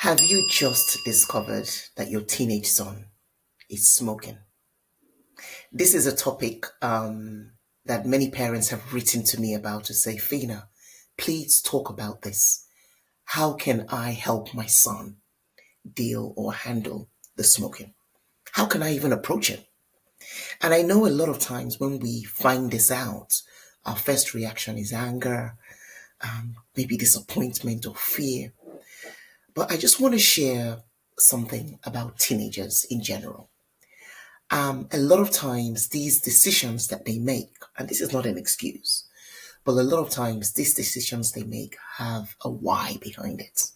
Have you just discovered that your teenage son is smoking? This is a topic that many parents have written to me about to say, Phinnah, please talk about this. How can I help my son deal or handle the smoking? How can I even approach it? And I know a lot of times when we find this out, our first reaction is anger, maybe disappointment or fear. But I just want to share something about teenagers in general. A lot of times, these decisions that they make, and this is not an excuse, but a lot of times, these decisions they make have a why behind it.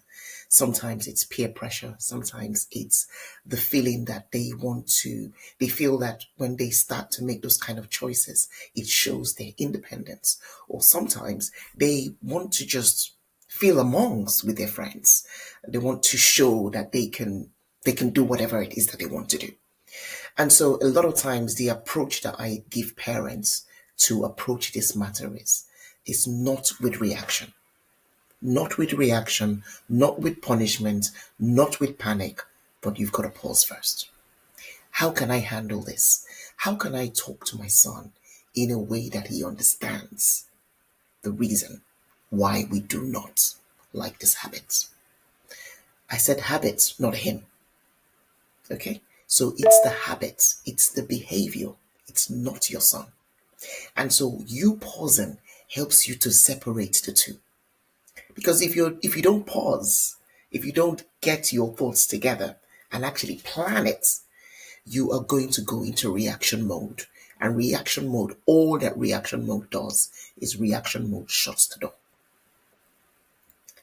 Sometimes it's peer pressure. Sometimes it's the feeling that they feel that when they start to make those kind of choices, it shows their independence. Or sometimes they want to just feel amongst with their friends. They want to show that they can do whatever it is that they want to do. And so a lot of times the approach that I give parents to approach this matter is not with reaction, not with reaction, not with punishment, not with panic, but you've got to pause first. How can I handle this? How can I talk to my son in a way that he understands the reason why we do not like this habit? I said habits, not him. Okay? So it's the habits, it's the behavior, it's not your son. And so you pausing helps you to separate the two. Because if you don't pause, if you don't get your thoughts together and actually plan it, you are going to go into reaction mode. And reaction mode, all that reaction mode does is reaction mode shuts the door.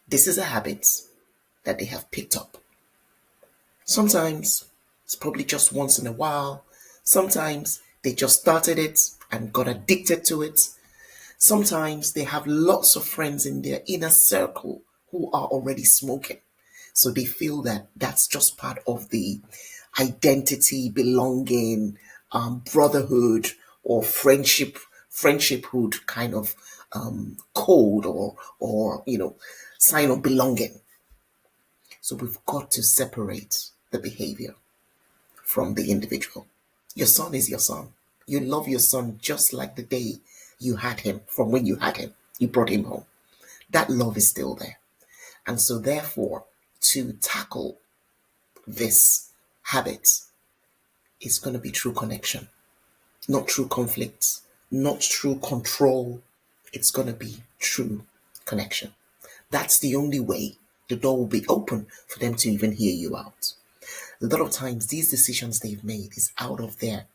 This is a habit that they have picked up. Sometimes it's probably just once in a while. Sometimes they just started it and got addicted to it. Sometimes they have lots of friends in their inner circle who are already smoking. So they feel that that's just part of the identity, belonging, brotherhood, or friendshiphood kind of code or sign of belonging. So we've got to separate the behavior from the individual. Your son is your son. You love your son just like the day you had him, from when you had him, you brought him home. That love is still there. And so, therefore, to tackle this habit is going to be through connection, not through conflict, not through control. It's going to be true connection. That's the only way the door will be open for them to even hear you out. A lot of times, these decisions they've made is out of their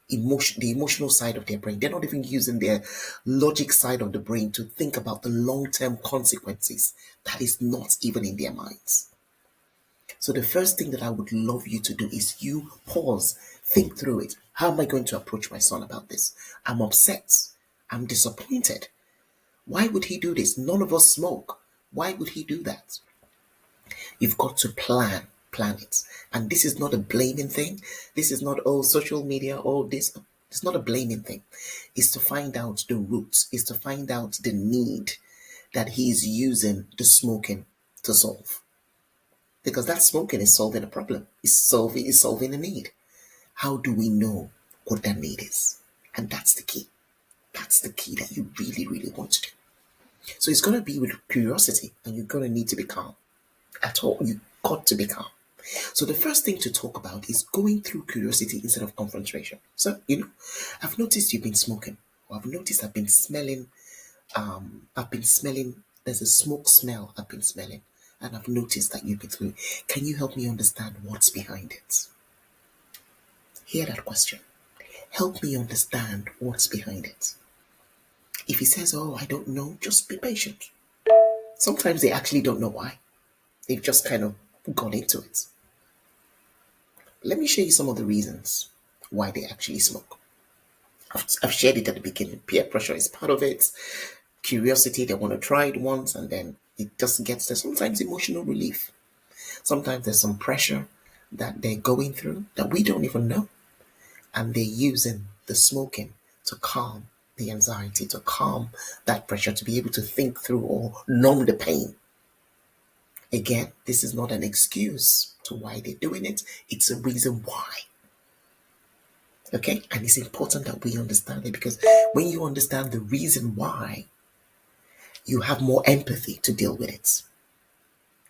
emotion, the emotional side of their brain. They're not even using their logic side of the brain to think about the long-term consequences. That is not even in their minds. So the first thing that I would love you to do is you pause, think through it. How am I going to approach my son about this? I'm upset. I'm disappointed. Why would he do this? None of us smoke. Why would he do that? You've got to plan it. And this is not a blaming thing. This is not, oh, social media, oh, this. It's not a blaming thing. It's to find out the roots. It's to find out the need that he's using the smoking to solve. Because that smoking is solving a problem. It's solving a need. How do we know what that need is? And that's the key. That's the key that you really, really want to do. So it's going to be with curiosity, and you're going to need to be calm. At all, you got to be calm. So the first thing to talk about is going through curiosity instead of confrontation. So, I've noticed you've been smoking. Or I've noticed I've been smelling, there's a smoke smell I've been smelling. And I've noticed that you've been through. Can you help me understand what's behind it? Hear that question. Help me understand what's behind it. If he says, oh, I don't know, just be patient. Sometimes they actually don't know why. They've just kind of gone into it. Let me show you some of the reasons why they actually smoke. I've shared it at the beginning. Peer pressure is part of it. Curiosity, they want to try it once and then it just gets there. Sometimes emotional relief. Sometimes there's some pressure that they're going through that we don't even know. And they're using the smoking to calm the anxiety, to calm that pressure, to be able to think through or numb the pain. Again, this is not an excuse to why they're doing it. It's a reason why. Okay? And it's important that we understand it, because when you understand the reason why, you have more empathy to deal with it.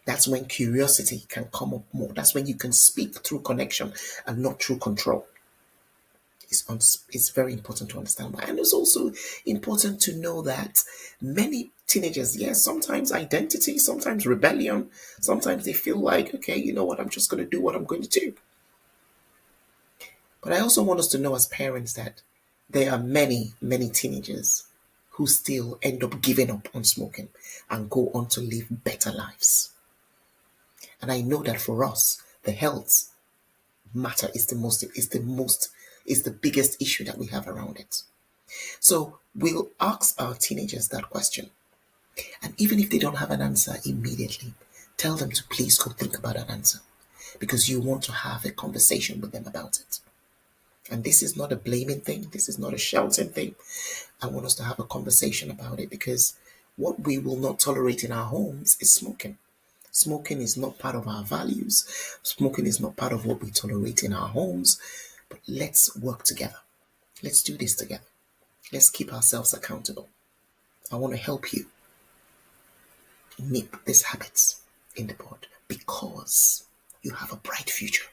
That's when curiosity can come up more. That's when you can speak through connection and not through control. It's very important to understand why. And it's also important to know that many teenagers, yes, sometimes identity, sometimes rebellion, sometimes they feel like, okay, you know what, I'm just going to do what I'm going to do. But I also want us to know as parents that there are many, many teenagers who still end up giving up on smoking and go on to live better lives. And I know that for us, the health matter is the biggest issue that we have around it. So we'll ask our teenagers that question. And even if they don't have an answer immediately, tell them to please go think about an answer, because you want to have a conversation with them about it. And this is not a blaming thing. This is not a shouting thing. I want us to have a conversation about it, because what we will not tolerate in our homes is smoking. Smoking is not part of our values. Smoking is not part of what we tolerate in our homes. But let's work together. Let's do this together. Let's keep ourselves accountable. I want to help you nip these habits in the bud, because you have a bright future.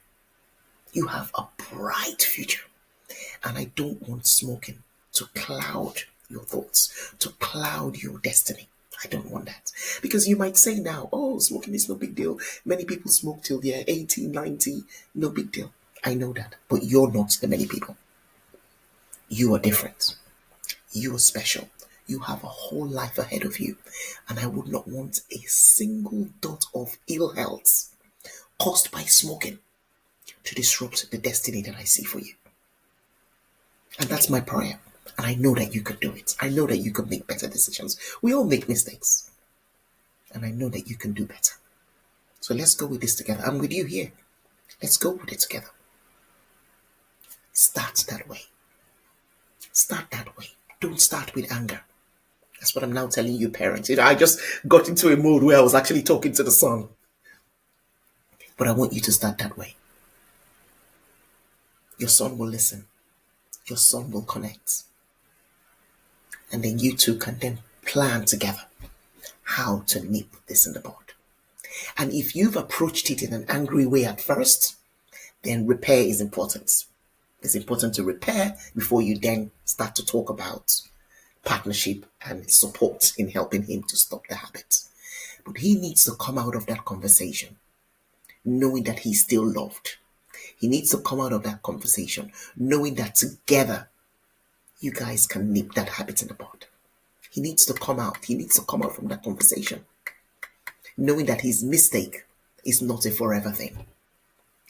You have a bright future. And I don't want smoking to cloud your thoughts, to cloud your destiny. I don't want that. Because you might say now, oh, smoking is no big deal. Many people smoke till they're 80, 90. No big deal. I know that. But you're not the many people. You are different. You are special. You have a whole life ahead of you. And I would not want a single dot of ill health caused by smoking to disrupt the destiny that I see for you. And that's my prayer. And I know that you can do it. I know that you can make better decisions. We all make mistakes. And I know that you can do better. So let's go with this together. I'm with you here. Let's go with it together. Start that way. Start that way. Don't start with anger. That's what I'm now telling you, parents. I just got into a mode where I was actually talking to the son. But I want you to start that way. Your son will listen. Your son will connect. And then you two can then plan together how to nip this in the bud. And if you've approached it in an angry way at first, then repair is important. It's important to repair before you then start to talk about partnership and support in helping him to stop the habit. But he needs to come out of that conversation knowing that he's still loved. He needs to come out of that conversation knowing that together you guys can nip that habit in the bud. He needs to come out. He needs to come out from that conversation knowing that his mistake is not a forever thing.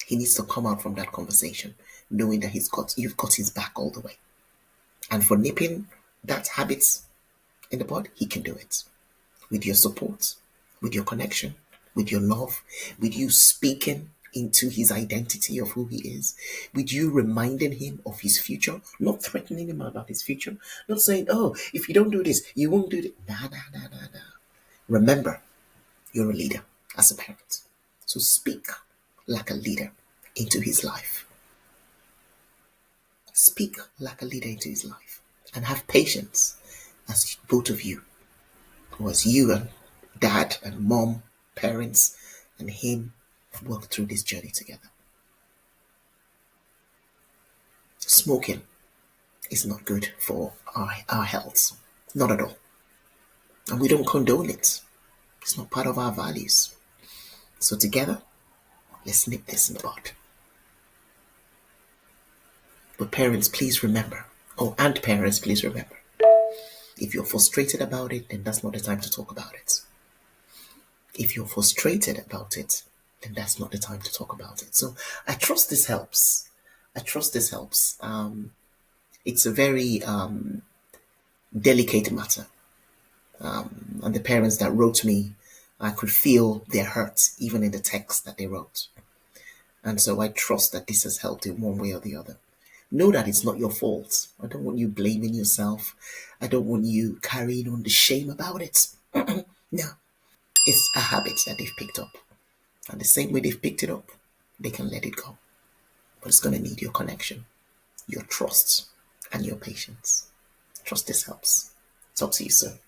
He needs to come out from that conversation knowing that you've got his back all the way. And for nipping that habit in the bud, he can do it. With your support, with your connection, with your love, with you speaking into his identity of who he is, with you reminding him of his future, not threatening him about his future, not saying, oh, if you don't do this, you won't do it. Nah. Remember, you're a leader as a parent. So speak like a leader into his life. Speak like a leader into his life. And have patience as both of you, or as you and dad and mom, parents, and him work through this journey together. Smoking is not good for our health. Not at all. And we don't condone it. It's not part of our values. So together, let's nip this in the bud. But parents, please remember. And parents, please remember. If you're frustrated about it, then that's not the time to talk about it. If you're frustrated about it, then that's not the time to talk about it. So I trust this helps. It's a very delicate matter. And the parents that wrote me, I could feel their hurt even in the text that they wrote. And so I trust that this has helped in one way or the other. Know that it's not your fault. I don't want you blaming yourself. I don't want you carrying on the shame about it. No. It's a habit that they've picked up. And the same way they've picked it up, they can let it go. But it's going to need your connection, your trust, and your patience. Trust this helps. Talk to you soon.